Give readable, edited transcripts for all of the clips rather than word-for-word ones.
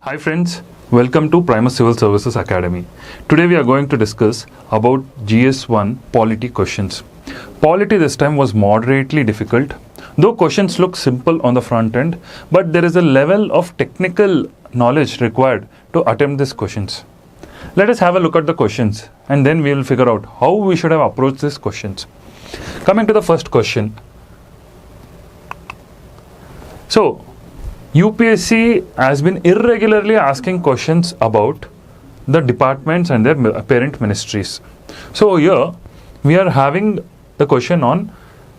Hi friends, welcome to Primus Civil Services Academy. Today we are going to discuss about GS1 Polity questions. Polity this time was moderately difficult, though questions look simple on the front end, but there is a level of technical knowledge required to attempt these questions. Let us have a look at the questions and then we will figure out how we should have approached these questions. Coming to the first question. So, UPSC has been irregularly asking questions about the departments and their parent ministries. So here we are having the question on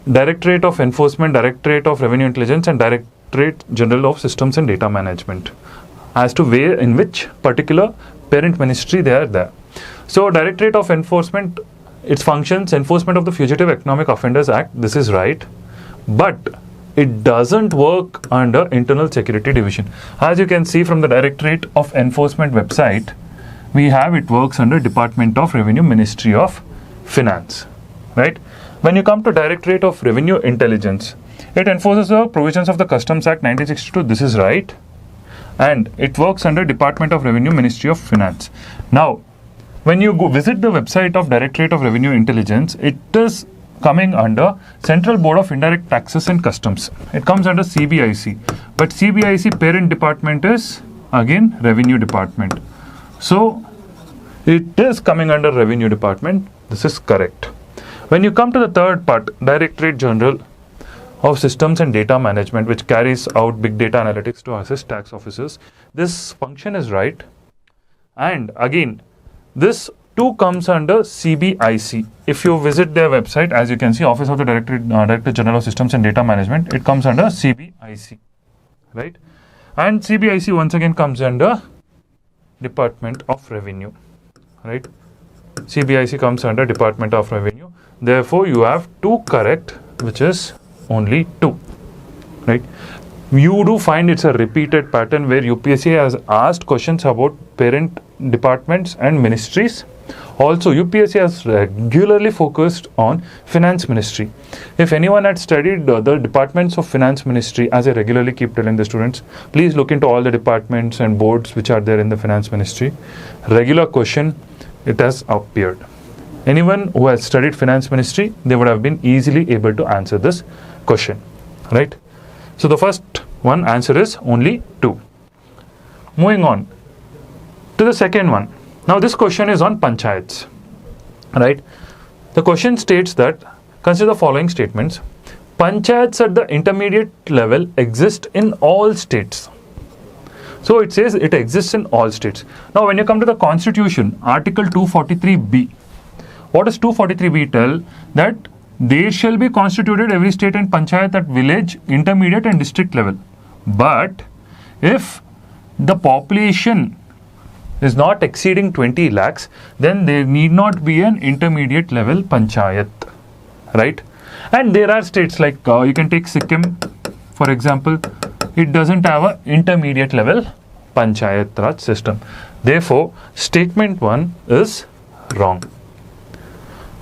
Directorate of Enforcement, Directorate of Revenue Intelligence and Directorate General of Systems and Data Management as to where in which particular parent ministry they are there. So Directorate of Enforcement, its functions, enforcement of the Fugitive Economic Offenders Act, this is right, but it doesn't work under Internal Security Division. As you can see from the Directorate of Enforcement website, we have it works under Department of Revenue, Ministry of Finance, right? When you come to Directorate of Revenue Intelligence, it enforces the provisions of the Customs Act 1962, this is right, and it works under Department of Revenue, Ministry of Finance. Now, when you go visit the website of Directorate of Revenue Intelligence, it is coming under Central Board of Indirect Taxes and Customs. It comes under CBIC, but CBIC parent department is again Revenue Department. So it is coming under Revenue Department. This is correct. When you come to the third part, Directorate General of Systems and Data Management, which carries out big data analytics to assist tax officers, this function is right. And again, this too comes under CBIC. If you visit their website, as you can see, Office of the Director General of Systems and Data Management, it comes under CBIC, right? And CBIC once again comes under Department of Revenue, right? CBIC comes under Department of Revenue. Therefore, you have two correct, which is only two, right? You do find it's a repeated pattern where UPSC has asked questions about parent departments and ministries. Also, UPSC has regularly focused on Finance Ministry. If anyone had studied the departments of Finance Ministry, as I regularly keep telling the students, please look into all the departments and boards which are there in the Finance Ministry. Regular question, it has appeared. Anyone who has studied Finance Ministry, they would have been easily able to answer this question, right? So the first one answer is only 2. Moving on to the second one. Now this question is on panchayats, right? The question states that, consider the following statements. Panchayats at the intermediate level exist in all states. So it says it exists in all states. Now when you come to the Constitution, Article 243B, what does 243B tell? That they shall be constituted every state and panchayat at village, intermediate and district level. But if the population is not exceeding 20 lakhs, then there need not be an intermediate level panchayat, right? And there are states like, you can take Sikkim, for example, it doesn't have an intermediate level panchayat raj system. Therefore, statement 1 is wrong,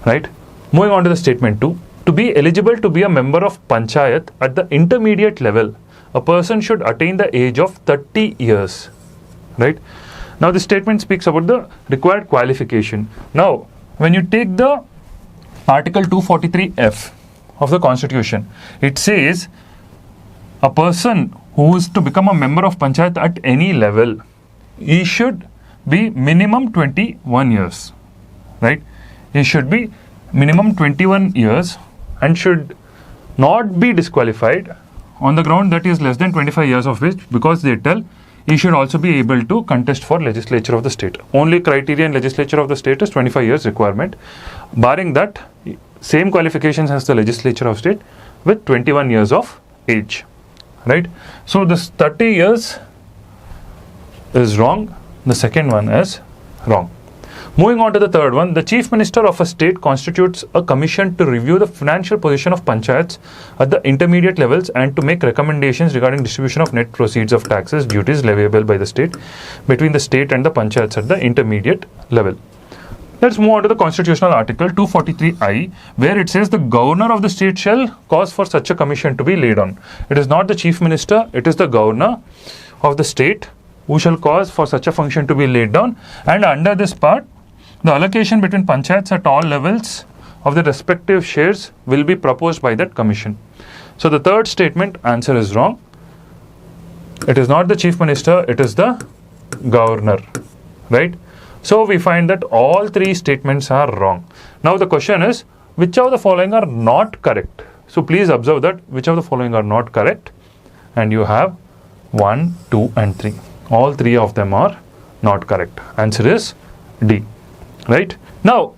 right? Moving on to the statement 2, to be eligible to be a member of panchayat at the intermediate level, a person should attain the age of 30 years, right? Now, this statement speaks about the required qualification. Now, when you take the Article 243F of the Constitution, it says a person who is to become a member of panchayat at any level, he should be minimum 21 years, right? He should be minimum 21 years and should not be disqualified on the ground that he is less than 25 years of age, because they tell he should also be able to contest for legislature of the state. Only criteria in legislature of the state is 25 years requirement. Barring that, same qualifications as the legislature of state with 21 years of age, right? So this 30 years is wrong. The second one is wrong. Moving on to the third one, the Chief Minister of a state constitutes a commission to review the financial position of panchayats at the intermediate levels and to make recommendations regarding distribution of net proceeds of taxes, duties leviable by the state between the state and the panchayats at the intermediate level. Let's move on to the constitutional article 243I, where it says the governor of the state shall cause for such a commission to be laid on. It is not the Chief Minister, it is the governor of the state who shall cause for such a function to be laid down, and under this part, the allocation between panchayats at all levels of the respective shares will be proposed by that commission. So the third statement, answer is wrong. It is not the chief minister, it is the governor, right? So we find that all three statements are wrong. Now the question is, which of the following are not correct? So please observe that which of the following are not correct, and you have 1, 2 and 3. All three of them are not correct. Answer is D, right? Now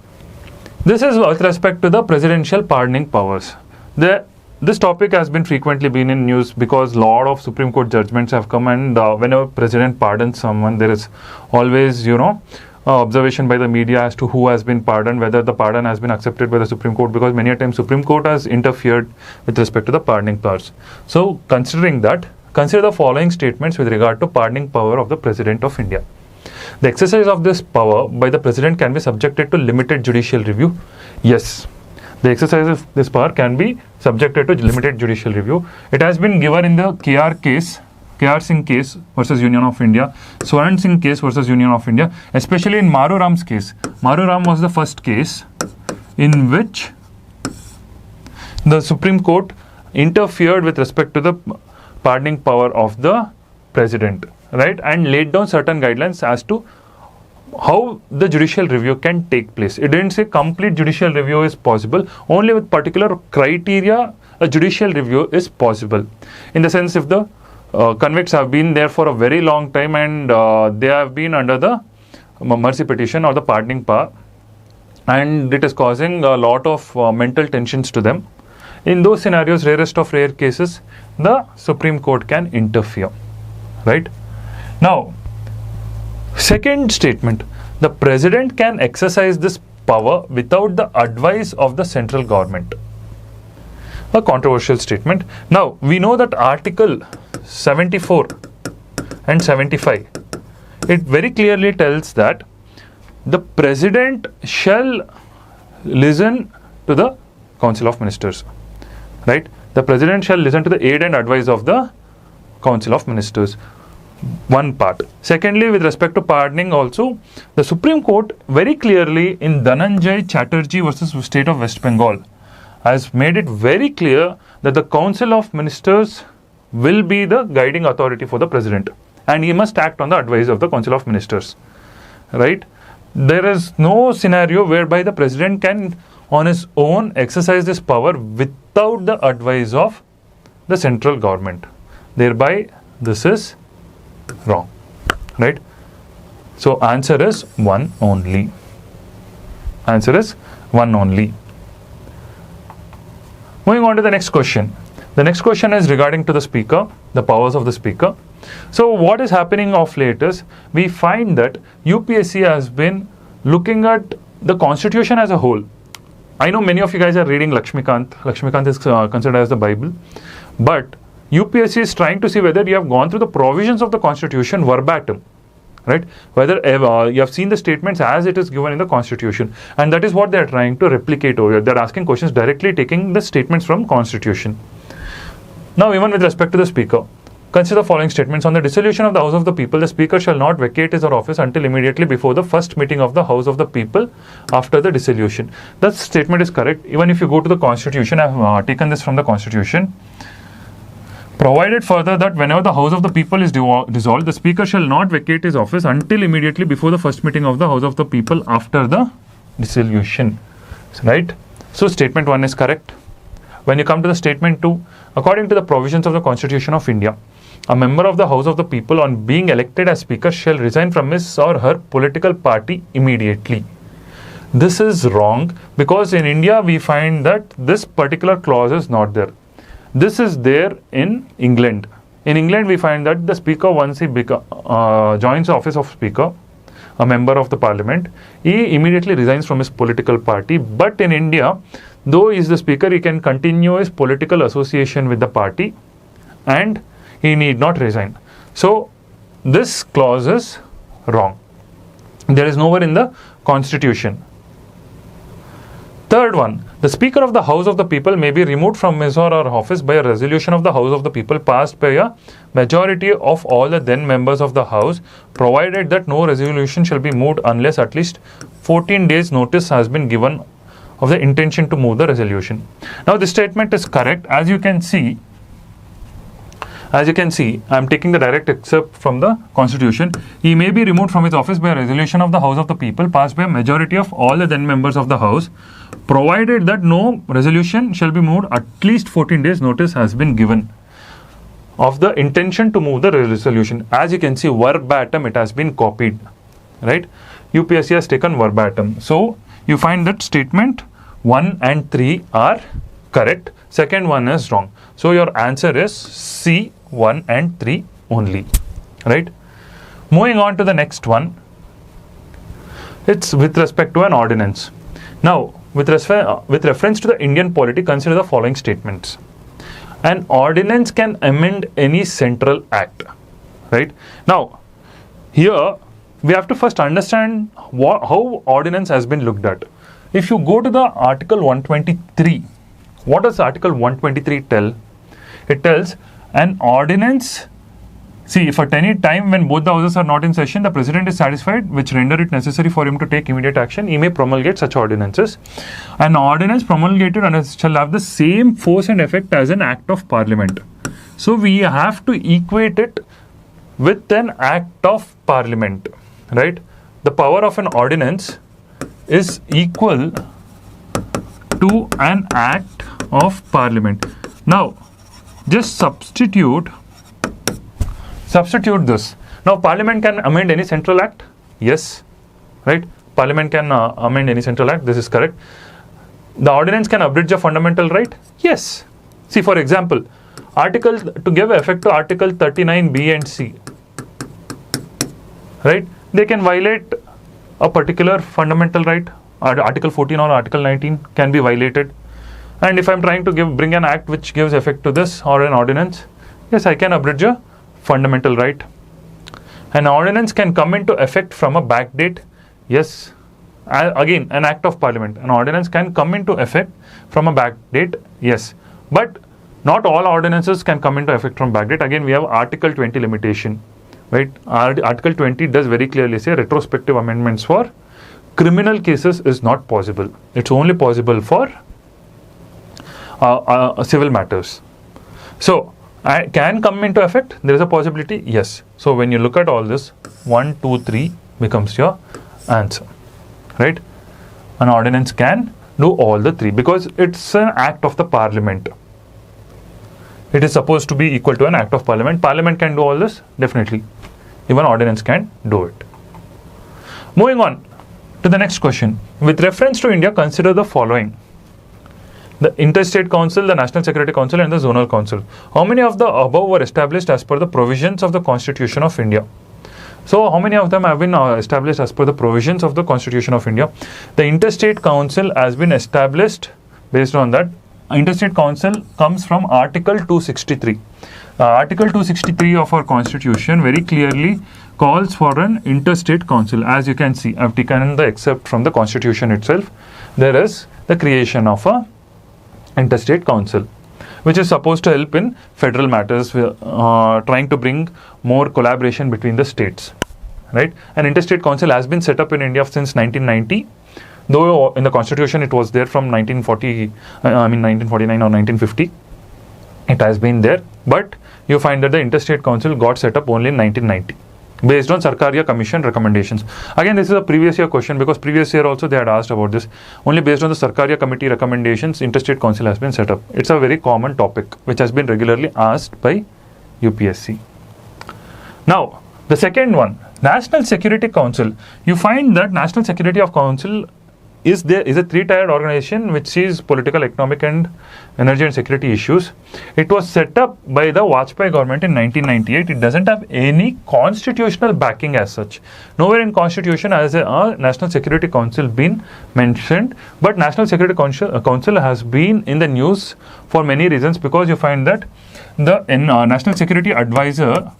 this is with respect to the presidential pardoning powers. This topic has been frequently been in news because lot of Supreme Court judgments have come, and whenever president pardons someone, there is always, observation by the media as to who has been pardoned, whether the pardon has been accepted by the Supreme Court, because many a times Supreme Court has interfered with respect to the pardoning powers. So considering that, consider the following statements with regard to pardoning power of the President of India. The exercise of this power by the President can be subjected to limited judicial review. Yes, the exercise of this power can be subjected to limited judicial review. It has been given in the KR Singh case versus Union of India, Swaran Singh case versus Union of India, especially in Maru Ram's case. Maru Ram was the first case in which the Supreme Court interfered with respect to the pardoning power of the President, right, and laid down certain guidelines as to how the judicial review can take place. It didn't say complete judicial review is possible, only with particular criteria a judicial review is possible. In the sense, if the convicts have been there for a very long time and they have been under the mercy petition or the pardoning power, and it is causing a lot of mental tensions to them. In those scenarios, rarest of rare cases, the Supreme Court can interfere, right? Now, second statement, the President can exercise this power without the advice of the central government. A controversial statement. Now, we know that Article 74 and 75, it very clearly tells that the President shall listen to the Council of Ministers, right? The President shall listen to the aid and advice of the Council of Ministers. One part. Secondly, with respect to pardoning also, the Supreme Court very clearly in Dhananjay Chatterjee versus State of West Bengal has made it very clear that the Council of Ministers will be the guiding authority for the President, and he must act on the advice of the Council of Ministers, right? There is no scenario whereby the President can on his own exercise this power without the advice of the central government. Thereby, this is wrong, right? So answer is 1 only. Answer is 1 only. Moving on to the next question. The next question is regarding to the Speaker, the powers of the Speaker. So what is happening of late is, we find that UPSC has been looking at the Constitution as a whole. I know many of you guys are reading Lakshmikant. Lakshmikant is considered as the Bible. But UPSC is trying to see whether you have gone through the provisions of the Constitution verbatim, right? Whether you have seen the statements as it is given in the Constitution, and that is what they are trying to replicate over here. They are asking questions directly taking the statements from Constitution. Now, even with respect to the Speaker, consider the following statements. On the dissolution of the House of the People, the Speaker shall not vacate his office until immediately before the first meeting of the House of the People after the dissolution. That statement is correct. Even if you go to the Constitution, I have taken this from the Constitution. Provided further that whenever the House of the People is dissolved, the Speaker shall not vacate his office until immediately before the first meeting of the House of the People after the dissolution, right? So statement 1 is correct. When you come to the statement 2, according to the provisions of the Constitution of India, a member of the House of the People on being elected as Speaker shall resign from his or her political party immediately. This is wrong, because in India we find that this particular clause is not there. This is there in England. In England, we find that the Speaker, once he joins the office of Speaker, a member of the Parliament, he immediately resigns from his political party. But in India, though he is the Speaker, he can continue his political association with the party and he need not resign. So, this clause is wrong. There is nowhere in the Constitution. Third one, The Speaker of the House of the People may be removed from his or her office by a resolution of the House of the People passed by a majority of all the then members of the House, provided that no resolution shall be moved unless at least 14 days notice has been given of the intention to move the resolution. Now this statement is correct. As you can see, I am taking the direct excerpt from the Constitution. He may be removed from his office by a resolution of the House of the People passed by a majority of all the then members of the House, provided that no resolution shall be moved at least 14 days notice has been given of the intention to move the resolution. As you can see, verbatim it has been copied, right? UPSC has taken verbatim. So you find that statement 1 and 3 are correct. Second one is wrong. So your answer is C, 1 and 3 only, right? Moving on to the next one. It's with respect to an ordinance. Now, with reference to the Indian polity, consider the following statements. An ordinance can amend any central act, right? Now, here we have to first understand how ordinance has been looked at. If you go to the Article 123, what does Article 123 tell? It tells an ordinance. See, if at any time when both the houses are not in session, the president is satisfied, which render it necessary for him to take immediate action, he may promulgate such ordinances. An ordinance promulgated shall have the same force and effect as an act of parliament. So we have to equate it with an act of parliament, right? The power of an ordinance is equal to an act of parliament. Now, just substitute this. Now, Parliament can amend any central act. Yes, right? Parliament can amend any central act. This is correct. The ordinance can abridge a fundamental right. Yes. See, for example, to give effect to Article 39B and C, right? They can violate a particular fundamental right. Article 14 or Article 19 can be violated. And if I'm trying to bring an act which gives effect to this or an ordinance, yes, I can abridge a fundamental right. An ordinance can come into effect from a back date. Yes. Again, an act of parliament. An ordinance can come into effect from a back date. Yes. But not all ordinances can come into effect from back date. Again, we have Article 20 limitation. Right? Article 20 does very clearly say retrospective amendments for criminal cases is not possible. It's only possible for civil matters. So, can come into effect? There is a possibility? Yes. So, when you look at all this, 1, 2, 3 becomes your answer. Right? An ordinance can do all the three because it's an act of the parliament. It is supposed to be equal to an act of parliament. Parliament can do all this? Definitely. Even ordinance can do it. Moving on to the next question. With reference to India, consider the following. The Interstate Council, the National Security Council and the Zonal Council. How many of the above were established as per the provisions of the Constitution of India? So, how many of them have been established as per the provisions of the Constitution of India? The Interstate Council has been established based on that. Interstate Council comes from Article 263. Article 263 of our Constitution very clearly calls for an Interstate Council. As you can see, I have taken the excerpt from the Constitution itself. There is the creation of a Interstate Council, which is supposed to help in federal matters, trying to bring more collaboration between the states, right? An Interstate Council has been set up in India since 1990, though in the Constitution it was there from 1949 or 1950. It has been there, but you find that the Interstate Council got set up only in 1990. Based on Sarkaria Commission recommendations. Again, this is a previous year question because previous year also they had asked about this. Only based on the Sarkaria Committee recommendations, Interstate Council has been set up. It's a very common topic which has been regularly asked by UPSC. Now, the second one, National Security Council. You find that National Security Council is a three-tiered organization which sees political, economic and energy and security issues. It was set up by the Vajpayee government in 1998. It doesn't have any constitutional backing as such. Nowhere in Constitution has a National Security Council been mentioned, but National Security Council has been in the news for many reasons because you find that the National Security Advisor,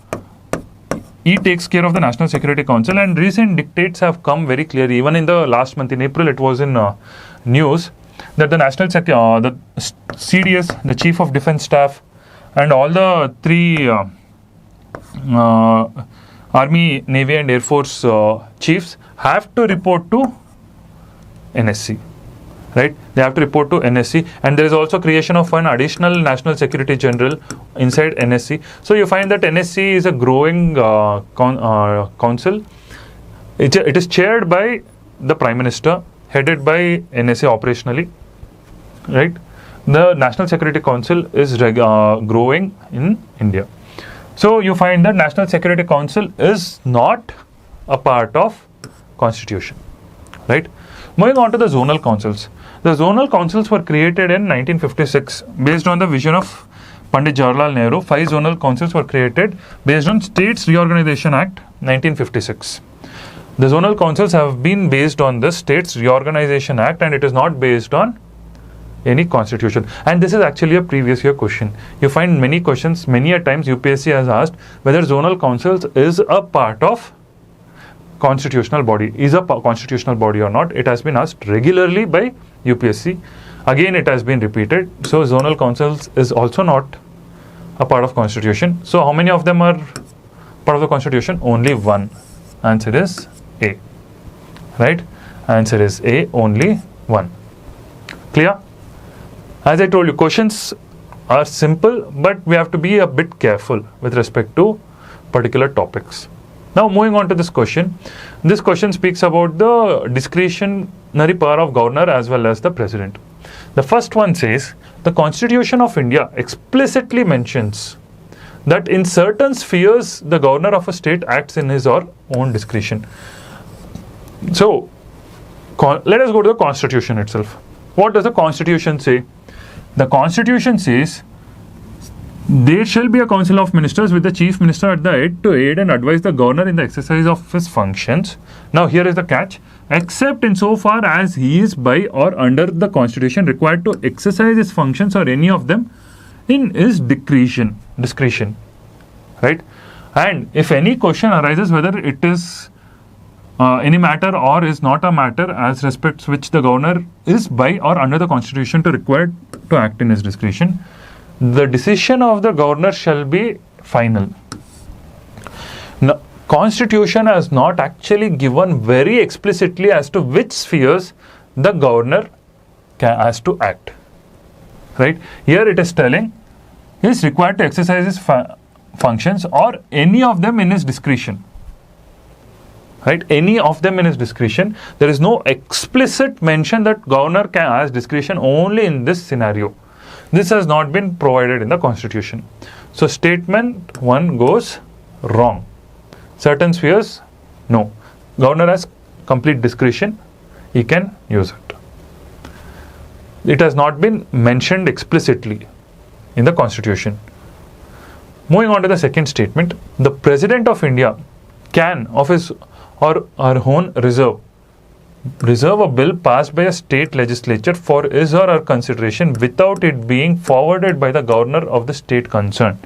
he takes care of the National Security Council, and recent dictates have come very clearly. Even in the last month in April, it was in news that the CDS, the Chief of Defence Staff, and all the three Army, Navy and Air Force chiefs have to report to NSC. Right? They have to report to NSC, and there is also creation of one additional National Security General inside NSC. So you find that NSC is a growing council. It is chaired by the Prime Minister, headed by NSA operationally. Right? The National Security Council is growing in India. So you find that National Security Council is not a part of Constitution. Right? Moving on to the zonal councils. The zonal councils were created in 1956 based on the vision of Pandit Jawaharlal Nehru. 5 zonal councils were created based on States Reorganization Act 1956. The zonal councils have been based on the States Reorganization Act, and it is not based on any constitution. And this is actually a previous year question. You find many questions, many a times UPSC has asked whether zonal councils is a part of constitutional body, constitutional body or not. It has been asked regularly by UPSC. Again, it has been repeated. So zonal councils is also not a part of constitution. So how many of them are part of the constitution? Only one. Answer is A. Right? Answer is A, only one. Clear? As I told you, questions are simple, but we have to be a bit careful with respect to particular topics. Now moving on to this question. This question speaks about the discretionary power of governor as well as the president. The first one says, the Constitution of India explicitly mentions that in certain spheres, the governor of a state acts in his or own discretion. So, let us go to the Constitution itself. What does the Constitution say? The Constitution says, there shall be a council of ministers with the chief minister at the head to aid and advise the governor in the exercise of his functions. Now here is the catch. Except insofar as he is by or under the Constitution required to exercise his functions or any of them in his discretion. Right? And if any question arises whether it is any matter or is not a matter as respects which the governor is by or under the Constitution to required to act in his discretion, the decision of the governor shall be final. Now, Constitution has not actually given very explicitly as to which spheres the governor has to act. Right? Here it is telling he is required to exercise his functions or any of them in his discretion. Right? Any of them in his discretion. There is no explicit mention that governor has discretion only in this scenario. This has not been provided in the Constitution. So statement 1 goes wrong. Certain spheres, no. Governor has complete discretion. He can use it. It has not been mentioned explicitly in the Constitution. Moving on to the second statement. The President of India can, of his or her own reserve a bill passed by a state legislature for his or her consideration without it being forwarded by the governor of the state concerned.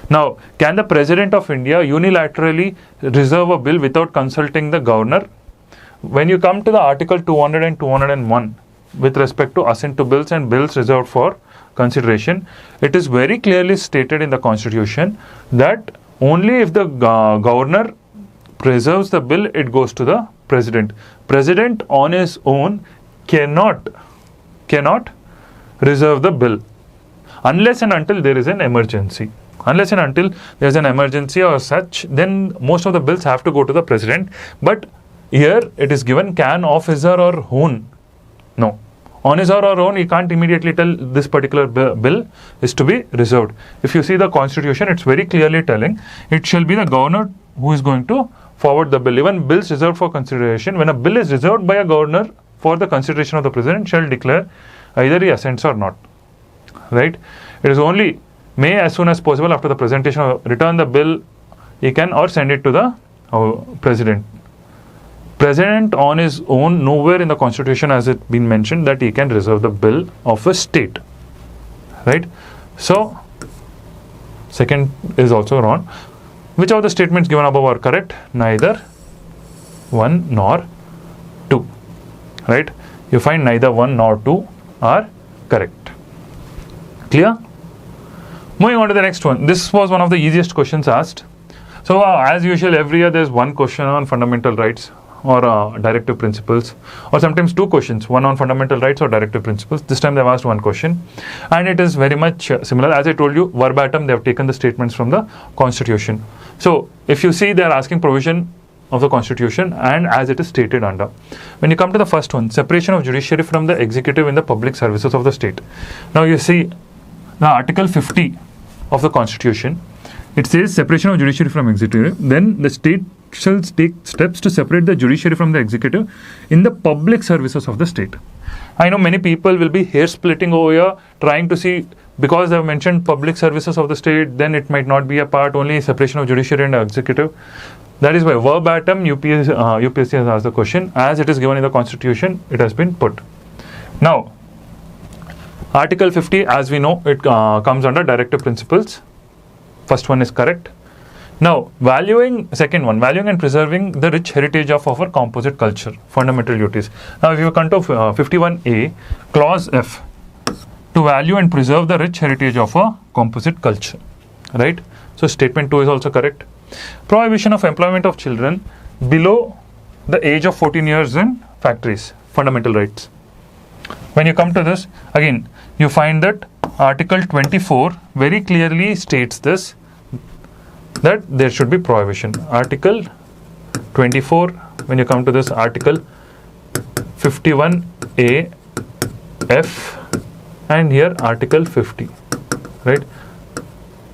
Now, can the President of India unilaterally reserve a bill without consulting the governor? When you come to the Article 200 and 201 with respect to assent to bills and bills reserved for consideration, it is very clearly stated in the Constitution that only if the governor preserves the bill, it goes to the President. President on his own cannot reserve the bill unless and until there is an emergency. Unless and until there is an emergency or such, then most of the bills have to go to the President. But here it is given can of his or her own. No. On his or her own, he can't immediately tell this particular bill is to be reserved. If you see the Constitution, it's very clearly telling it shall be the governor who is going to forward the bill. Even bills reserved for consideration, when a bill is reserved by a governor for the consideration of the President, shall declare either he assents or not. Right? It is only may as soon as possible after the presentation of return the bill, he can or send it to the President. President on his own, nowhere in the Constitution has it been mentioned that he can reserve the bill of a state. Right? So, second is also wrong. Which of the statements given above are correct? Neither 1 nor 2. Right? You find neither 1 nor 2. are correct. Clear? Moving on to the next one. This was one of the easiest questions asked. So as usual, every year there's one question on fundamental rights or directive principles, or sometimes two questions, one on fundamental rights or directive principles. This time they've asked one question, and it is very much similar. As I told you, verbatim they have taken the statements from the Constitution. So if you see, they are asking provision of the Constitution and as it is stated under. When you come to the first one, separation of judiciary from the executive in the public services of the state. Now you see the Article 50 of the Constitution. It says separation of judiciary from executive. Then the state shall take steps to separate the judiciary from the executive in the public services of the state. I know many people will be hair splitting over here, trying to see, because they have mentioned public services of the state, then it might not be a part, only separation of judiciary and executive. That is why verbatim UPSC has asked the question. As it is given in the Constitution, it has been put. Now, Article 50, as we know, it comes under directive principles. First one is correct. Now, second one, valuing and preserving the rich heritage of our composite culture, fundamental duties. Now, if you come to 51A, clause F, to value and preserve the rich heritage of a composite culture, right? So, statement 2 is also correct. Prohibition of employment of children below the age of 14 years in factories, fundamental rights. When you come to this, again, you find that Article 24 very clearly states this, that there should be prohibition. Article 24, when you come to this, Article 51A, F, and here Article 50, right?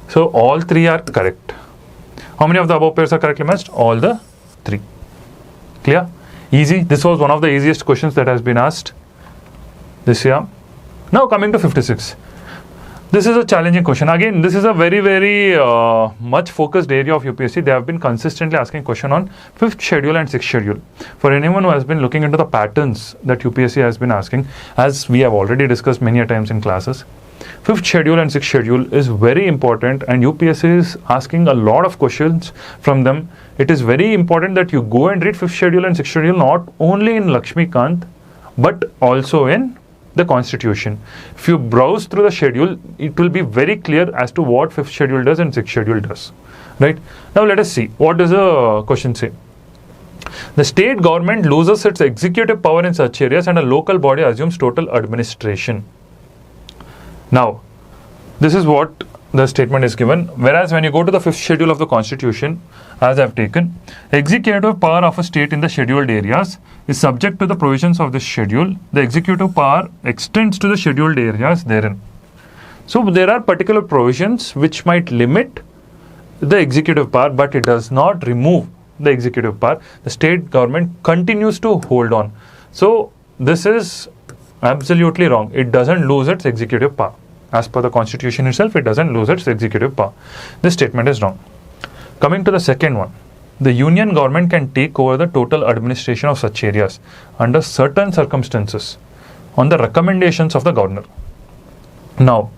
So all three are correct. How many of the above pairs are correctly matched? All the three. Clear? Easy. This was one of the easiest questions that has been asked this year. Now coming to 56. This is a challenging question. Again, this is a very, very much focused area of UPSC. They have been consistently asking question on 5th schedule and 6th schedule. For anyone who has been looking into the patterns that UPSC has been asking, as we have already discussed many a times in classes, 5th schedule and 6th schedule is very important, and UPSC is asking a lot of questions from them. It is very important that you go and read 5th schedule and 6th schedule not only in Lakshmikant but also in the Constitution. If you browse through the schedule, it will be very clear as to what 5th schedule does and 6th schedule does. Right? Now let us see. What does the question say? The state government loses its executive power in such areas and a local body assumes total administration. Now, this is what the statement is given. Whereas when you go to the 5th schedule of the Constitution, as I have taken, executive power of a state in the scheduled areas is subject to the provisions of this schedule. The executive power extends to the scheduled areas therein. So there are particular provisions which might limit the executive power, but it does not remove the executive power. The state government continues to hold on. So this is absolutely wrong. It doesn't lose its executive power. As per the Constitution itself, it doesn't lose its executive power. This statement is wrong. Coming to the second one, the union government can take over the total administration of such areas under certain circumstances on the recommendations of the governor. Now,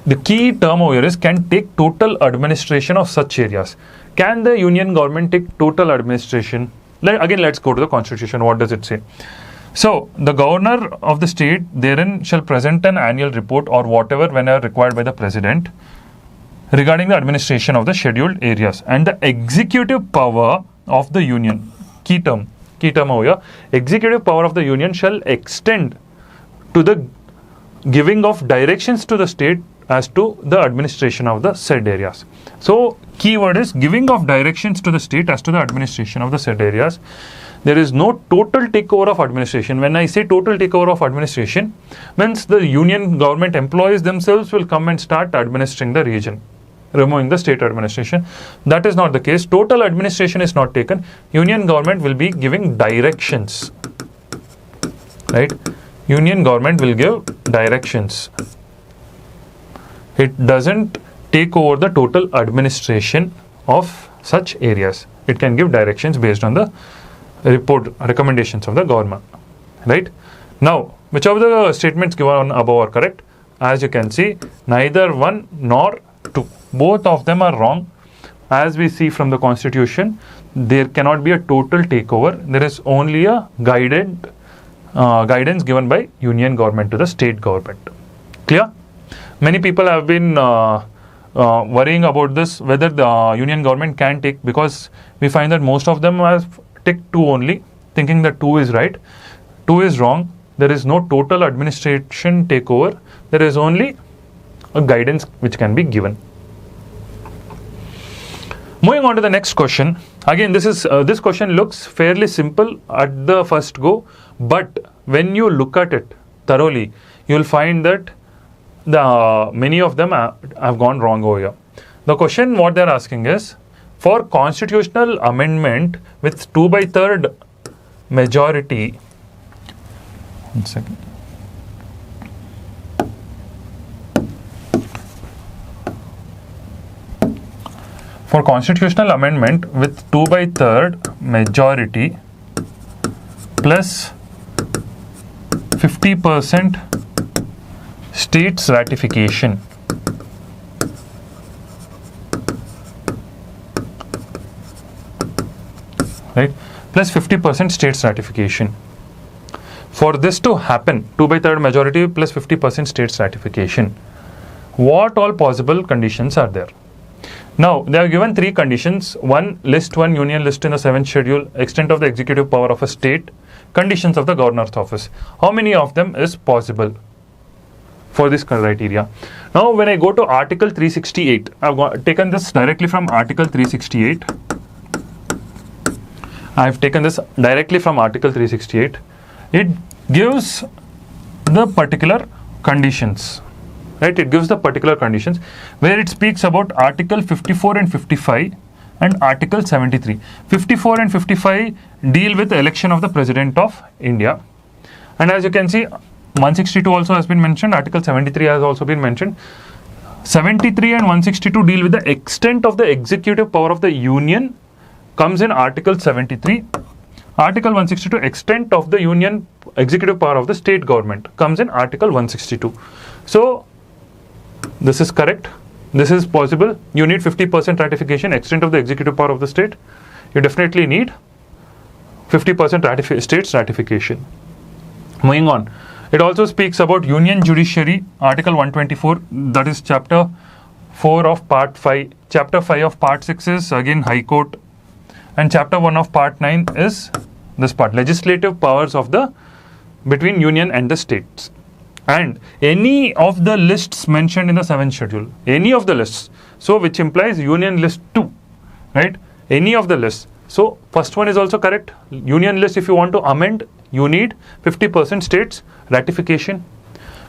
the key term over here is can take total administration of such areas. Can the union government take total administration? Again, let's go to the Constitution. What does it say? So, the governor of the state therein shall present an annual report or whatever whenever required by the president regarding the administration of the scheduled areas, and the executive power of the union, key term over here, executive power of the union shall extend to the giving of directions to the state as to the administration of the said areas. So, key word is giving of directions to the state as to the administration of the said areas. There is no total takeover of administration. When I say total takeover of administration, means the union government employees themselves will come and start administering the region, removing the state administration. That is not the case. Total administration is not taken. Union government will be giving directions. Right? Union government will give directions. It doesn't take over the total administration of such areas. It can give directions based on the recommendations of the government. Right? Now, which of the statements given above are correct? As you can see, neither one nor two. Both of them are wrong. As we see from the Constitution, there cannot be a total takeover. There is only a guided guidance given by union government to the state government. Clear? Many people have been worrying about this, whether the union government can take, because we find that most of them have ticked 2 only, thinking that 2 is right. 2 is wrong. There is no total administration takeover. There is only a guidance which can be given. Moving on to the next question. Again, this question looks fairly simple at the first go, but when you look at it thoroughly, you will find that many of them have gone wrong over here. The question what they are asking is, for constitutional amendment with 2/3 majority. One second. For constitutional amendment with 2/3 majority plus 50% states ratification. Right? Plus 50% states ratification. For this to happen, 2/3 majority plus 50% states ratification, what all possible conditions are there? Now, they are given 3 conditions. 1, list 1 union list in the 7th schedule, extent of the executive power of a state, conditions of the governor's office. How many of them is possible for this criteria? Now, when I go to Article 368, I've taken this directly from Article 368. I've taken this directly from Article 368. It gives the particular conditions. Right? It gives the particular conditions where it speaks about Article 54 and 55 and Article 73. 54 and 55 deal with the election of the President of India. And as you can see, 162 also has been mentioned. Article 73 has also been mentioned. 73 and 162 deal with the extent of the executive power of the Union, comes in Article 73. Article 162, extent of the Union executive power of the state government, comes in Article 162. So, this is correct. This is possible. You need 50% ratification, extent of the executive power of the state. You definitely need 50% states ratification. Moving on. It also speaks about Union Judiciary, Article 124, that is Chapter 4 of Part 5. Chapter 5 of Part 6 is again High Court. And Chapter 1 of Part 9 is this part, legislative powers of the between Union and the states. And any of the lists mentioned in the 7th schedule, any of the lists, so which implies Union list 2, right? Any of the lists. So first one is also correct. Union list, if you want to amend, you need 50% states ratification.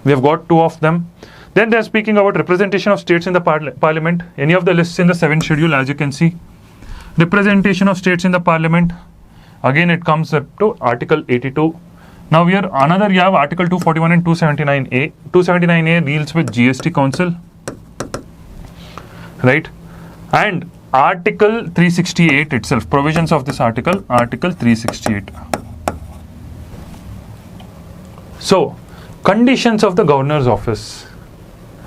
We have got 2 of them. Then they are speaking about representation of states in the parliament. Any of the lists in the 7th schedule, as you can see. Representation of states in the parliament. Again, it comes up to Article 82. Now here you have Article 241 and 279A. 279A deals with GST Council, right? And Article 368 itself, provisions of this article, Article 368. So, conditions of the governor's office.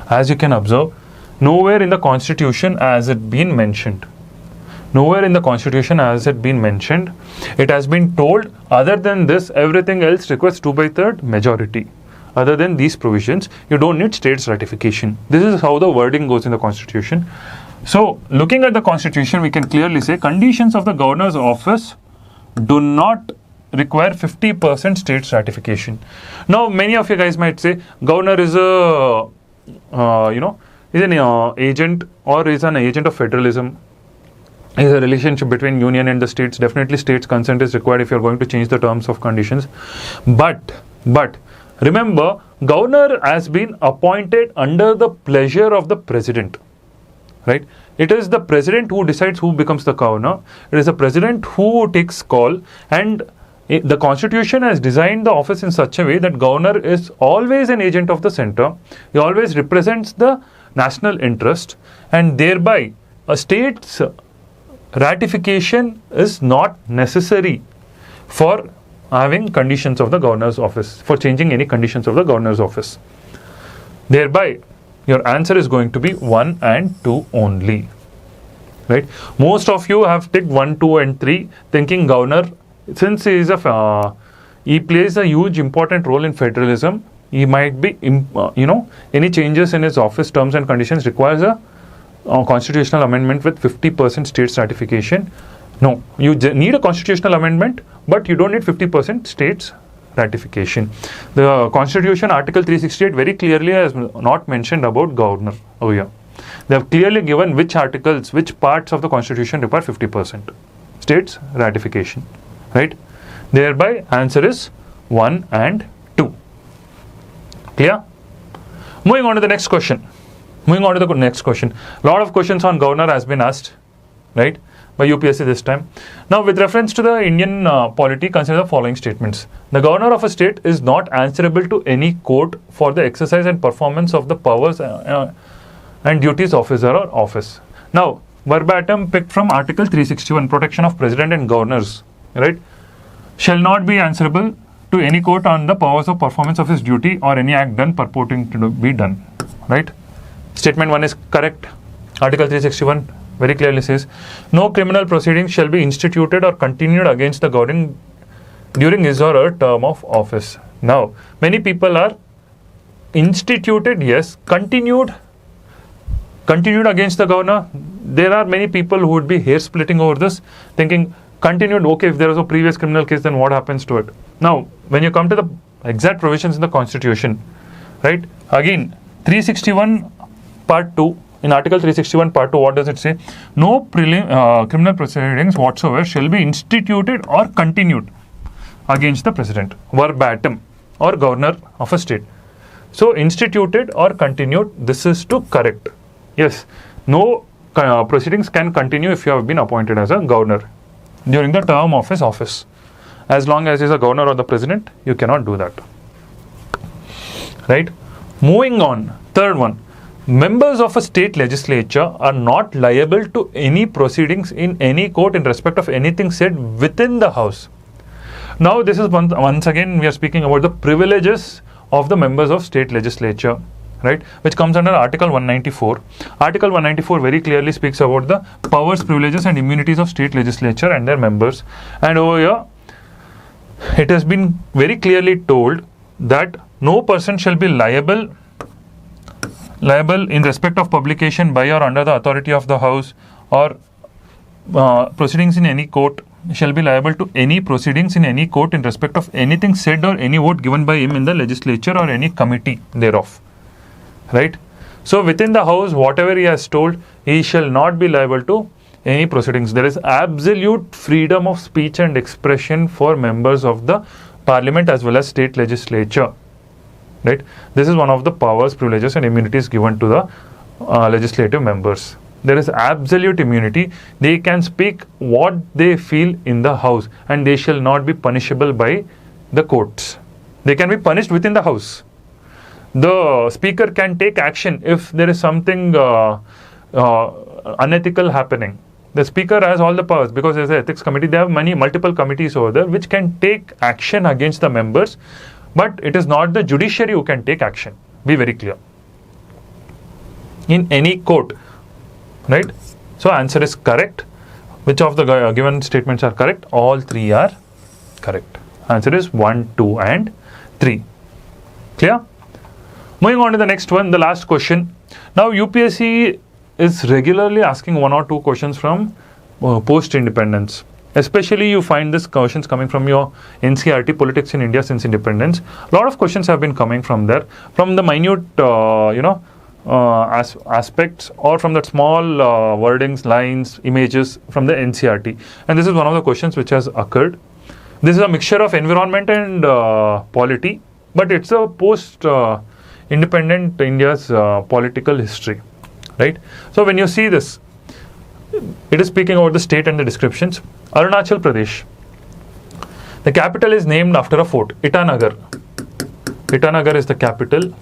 As you can observe, nowhere in the constitution has it been mentioned. Nowhere in the constitution has it been mentioned. It has been told, other than this, everything else requires 2/3 majority. Other than these provisions, you don't need states ratification. This is how the wording goes in the constitution. So, looking at the constitution, we can clearly say conditions of the governor's office do not require 50% states ratification. Now, many of you guys might say, governor is a, is an agent or is an agent of federalism. Is a relationship between union and the states. Definitely states consent is required if you're going to change the terms of conditions. But remember, governor has been appointed under the pleasure of the president, right? It is the president who decides who becomes the governor. It is the president who takes call, and the constitution has designed the office in such a way that governor is always an agent of the center. He always represents the national interest, and thereby a state's ratification is not necessary for having conditions of the governor's office, for changing any conditions of the governor's office. Thereby, your answer is going to be 1 and 2 only, right? Most of you have ticked 1, 2 and 3 thinking governor, since he is a he plays a huge important role in federalism. He might be, any changes in his office terms and conditions requires a constitutional amendment with 50% states ratification. No, you need a constitutional amendment, but you don't need 50% states ratification. The Constitution, Article 368, very clearly has not mentioned about governor over here. They have clearly given which articles, which parts of the Constitution require 50% states ratification, right? Thereby, answer is 1 and 2. Clear? Moving on to the next question. A lot of questions on governor has been asked, right, by UPSC this time. Now, with reference to the Indian polity, consider the following statements. The governor of a state is not answerable to any court for the exercise and performance of the powers and duties of his or office. Now, verbatim picked from Article 361, protection of president and governors, right, shall not be answerable to any court on the powers of performance of his duty or any act done purporting to be done, right? Statement 1 is correct. Article 361 very clearly says, no criminal proceedings shall be instituted or continued against the governor during his or her term of office. Now, many people are instituted, yes, continued against the governor. There are many people who would be hair splitting over this, thinking continued, okay, if there was a previous criminal case, then what happens to it? Now, when you come to the exact provisions in the Constitution, right, again, 361 part 2, in Article 361 part 2, what does it say? No criminal proceedings whatsoever shall be instituted or continued against the president, verbatim, or governor of a state. So, instituted or continued, this is to correct. Yes, no proceedings can continue if you have been appointed as a governor during the term of his office. As long as he is a governor or the president, you cannot do that. Right? Moving on, third one. Members of a state legislature are not liable to any proceedings in any court in respect of anything said within the house. Now, this is once again, we are speaking about the privileges of the members of state legislature, right, which comes under Article 194. Article 194 very clearly speaks about the powers, privileges and immunities of state legislature and their members. And over here, it has been very clearly told that no person shall be liable in respect of publication by or under the authority of the house or proceedings in any court shall be liable to any proceedings in any court in respect of anything said or any vote given by him in the legislature or any committee thereof. Right? So, within the house, whatever he has told, he shall not be liable to any proceedings. There is absolute freedom of speech and expression for members of the parliament as well as state legislature. Right? This is one of the powers, privileges and immunities given to the legislative members. There is absolute immunity. They can speak what they feel in the house and they shall not be punishable by the courts. They can be punished within the house. The speaker can take action if there is something unethical happening. The speaker has all the powers because there is an ethics committee. They have multiple committees over there which can take action against the members. But it is not the judiciary who can take action. Be very clear. In any court. Right? So, answer is correct. Which of the given statements are correct? All three are correct. Answer is 1, 2 and 3. Clear? Moving on to the next one, the last question. Now, UPSC is regularly asking 1 or 2 questions from post-independence. Especially you find these questions coming from your NCERT, Politics in India since Independence. A lot of questions have been coming from there, from the minute, aspects or from the small wordings, lines, images from the NCERT. And this is one of the questions which has occurred. This is a mixture of environment and polity, but it's a post-independent India's political history, right? So when you see this, it is speaking about the state and the descriptions. Arunachal Pradesh. The capital is named after a fort, Itanagar. Itanagar is the capital.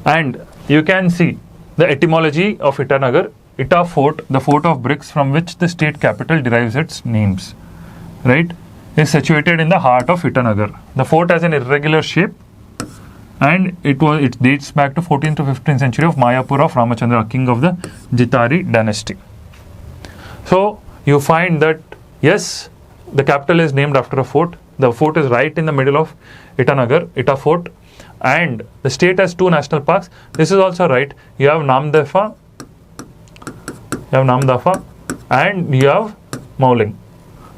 And you can see the etymology of Itanagar. Ita fort, the fort of bricks from which the state capital derives its names, right, is situated in the heart of Itanagar. The fort has an irregular shape and it dates back to 14th to 15th century of Mayapura of Ramachandra, king of the Jitari dynasty. So, you find that, yes, the capital is named after a fort. The fort is right in the middle of Ita Fort, and the state has 2 national parks. This is also right. You have Namdafa, and you have Mauling.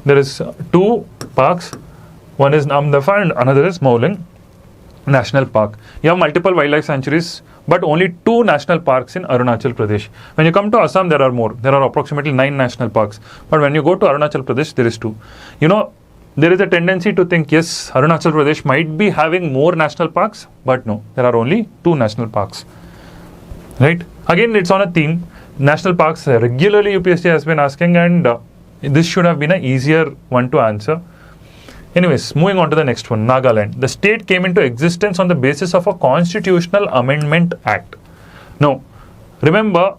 There is 2 parks. One is Namdafa and another is Mauling National Park. You have multiple wildlife sanctuaries, but only 2 national parks in Arunachal Pradesh. When you come to Assam, there are more. There are approximately 9 national parks. But when you go to Arunachal Pradesh, there is 2. You know, there is a tendency to think, yes, Arunachal Pradesh might be having more national parks, but no, there are only 2 national parks. Right? Again, it's on a theme. National parks regularly UPSC has been asking, and this should have been an easier one to answer. Anyways, moving on to the next one, Nagaland. The state came into existence on the basis of a Constitutional Amendment Act. Now, remember,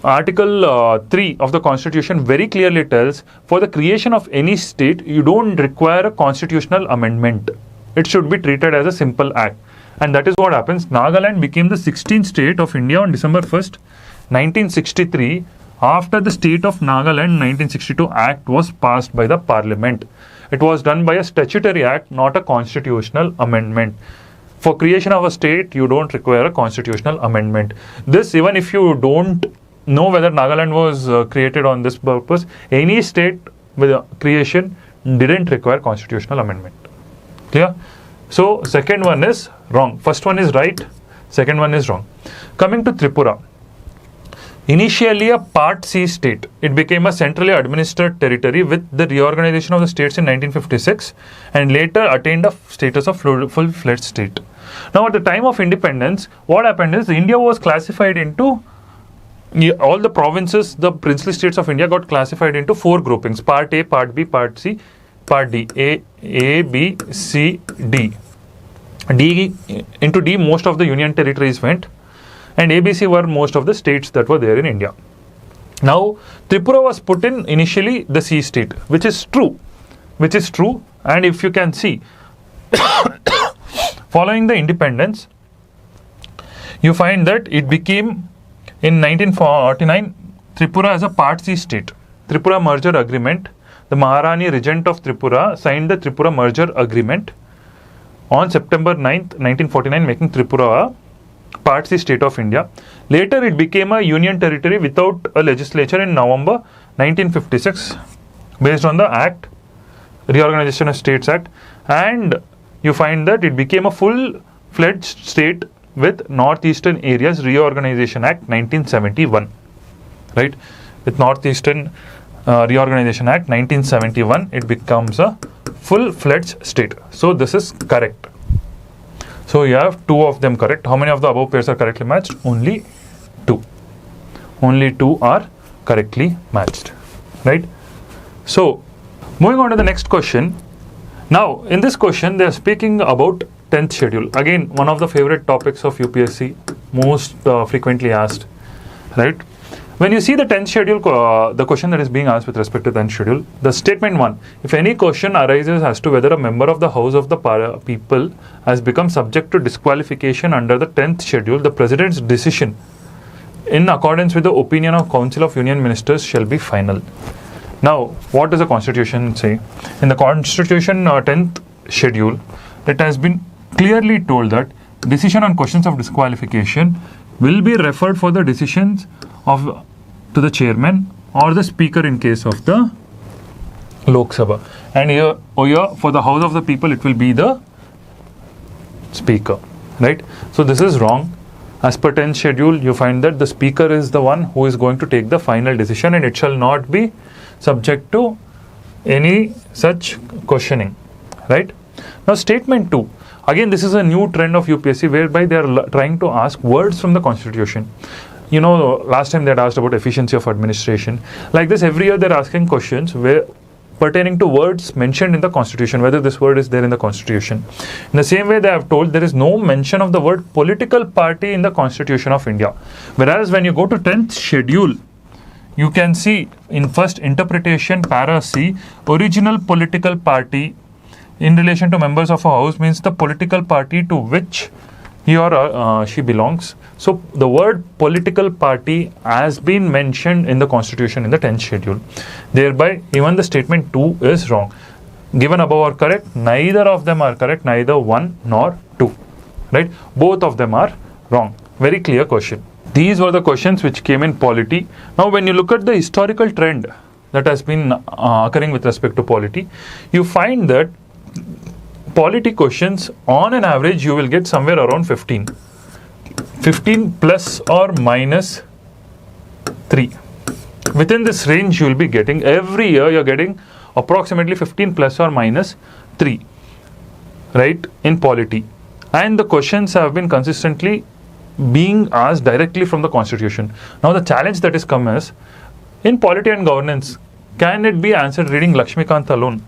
Article 3 of the Constitution very clearly tells, for the creation of any state, you don't require a constitutional amendment. It should be treated as a simple act. And that is what happens. Nagaland became the 16th state of India on December 1st, 1963, after the State of Nagaland 1962 Act was passed by the Parliament. It was done by a statutory act, not a constitutional amendment. For creation of a state, you don't require a constitutional amendment. This, even if you don't know whether Nagaland was created on this purpose, any state with a creation didn't require constitutional amendment. Clear? So, second one is wrong. First one is right. Second one is wrong. Coming to Tripura. Initially a Part C state, it became a centrally administered territory with the reorganization of the states in 1956 and later attained a status of full-fledged state. Now, at the time of independence, what happened is India was classified into all the provinces, the princely states of India got classified into 4 groupings: Part A, Part B, Part C, Part D. A, B, C, D. Into D, most of the union territories went, and ABC were most of the states that were there in India. Now, Tripura was put in initially the C state, which is true. And if you can see, following the independence, you find that it became, in 1949, Tripura as a Part C state. Tripura merger agreement. The Maharani Regent of Tripura signed the Tripura merger agreement on September 9th, 1949, making Tripura a Part C state of India. Later, it became a union territory without a legislature in November 1956, based on the Act, Reorganization of States Act, and you find that it became a full-fledged state with Northeastern Areas Reorganization Act 1971. Right? With Northeastern Reorganization Act 1971, it becomes a full-fledged state. So this is correct. So you have 2 of them correct. How many of the above pairs are correctly matched? Only 2. Only 2 are correctly matched. Right? So, moving on to the next question. Now, in this question, they are speaking about 10th schedule. Again, one of the favorite topics of UPSC, most frequently asked. Right? When you see the 10th schedule, the question that is being asked with respect to 10th schedule, the statement 1, if any question arises as to whether a member of the House of the People has become subject to disqualification under the 10th schedule, the President's decision in accordance with the opinion of Council of Union Ministers shall be final. Now, what does the Constitution say? In the Constitution 10th schedule, it has been clearly told that decision on questions of disqualification will be referred for the decisions to the chairman or the speaker in case of the Lok Sabha. And here for the House of the People, it will be the speaker. Right? So this is wrong. As per 10th schedule, you find that the speaker is the one who is going to take the final decision, and it shall not be subject to any such questioning. Right? Now, statement 2. Again, this is a new trend of UPSC whereby they are trying to ask words from the Constitution. You know, last time they had asked about efficiency of administration. Like this, every year they're asking questions pertaining to words mentioned in the Constitution, whether this word is there in the Constitution. In the same way, they have told there is no mention of the word political party in the Constitution of India. Whereas when you go to 10th schedule, you can see in first interpretation, para C, original political party in relation to members of a house means the political party to which he or she belongs. So the word political party has been mentioned in the Constitution in the 10th schedule. Thereby, even the statement 2 is wrong. given above are correct. Neither of them are correct, neither 1 nor 2. Right? Both of them are wrong. Very clear question. These were the questions which came in polity. Now, when you look at the historical trend that has been occurring with respect to polity, you find that polity questions, on an average, you will get somewhere around 15 plus or minus 3. Within this range, you will be getting, every year you're getting approximately 15 plus or minus 3, right, in polity. And the questions have been consistently being asked directly from the constitution. Now the challenge that is come is, in polity and governance, can it be answered reading Lakshmikant alone?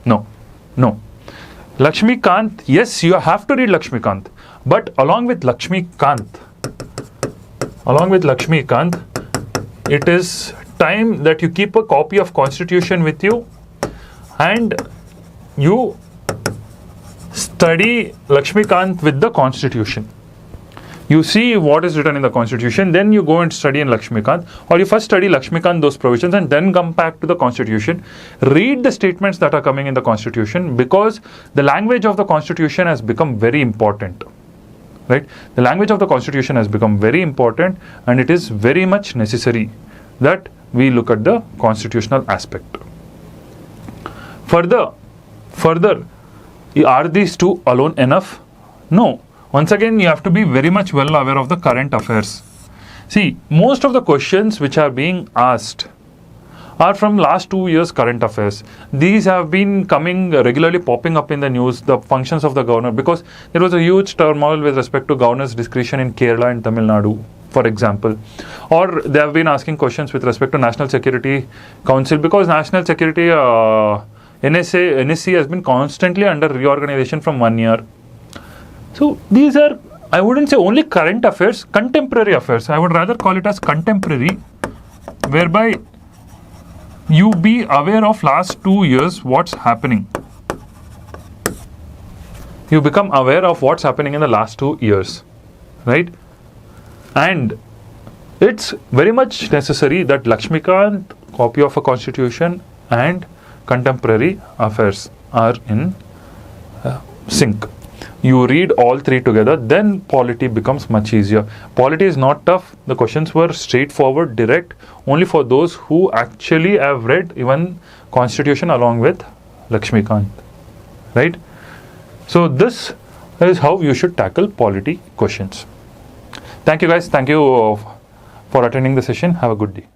No. Lakshmikant, yes, you have to read Lakshmikant, but along with Lakshmikant, it is time that you keep a copy of constitution with you and you study Lakshmikant with the constitution. You see what is written in the constitution, then you go and study in Lakshmikant, or you first study Lakshmikant, those provisions, and then come back to the constitution. Read the statements that are coming in the constitution, because the language of the constitution has become very important. Right? The language of the constitution has become very important, and it is very much necessary that we look at the constitutional aspect. Further, are these two alone enough? No. Once again, you have to be very much well aware of the current affairs. See, most of the questions which are being asked are from last 2 years current affairs. These have been coming regularly, popping up in the news, the functions of the governor, because there was a huge turmoil with respect to governor's discretion in Kerala and Tamil Nadu, for example. Or they have been asking questions with respect to National Security Council, because National Security NSC has been constantly under reorganization from 1 year. So these are, I wouldn't say only current affairs, contemporary affairs. I would rather call it as contemporary, whereby you be aware of last 2 years what's happening. You become aware of what's happening in the last 2 years, right? And it's very much necessary that Lakshmikant, copy of a constitution, and contemporary affairs are in sync. You read all three together, then polity becomes much easier. Polity is not tough. The questions were straightforward, direct, only for those who actually have read even constitution along with Lakshmikant, right? So this is how you should tackle polity questions. Thank you guys. Thank you for attending the session. Have a good day.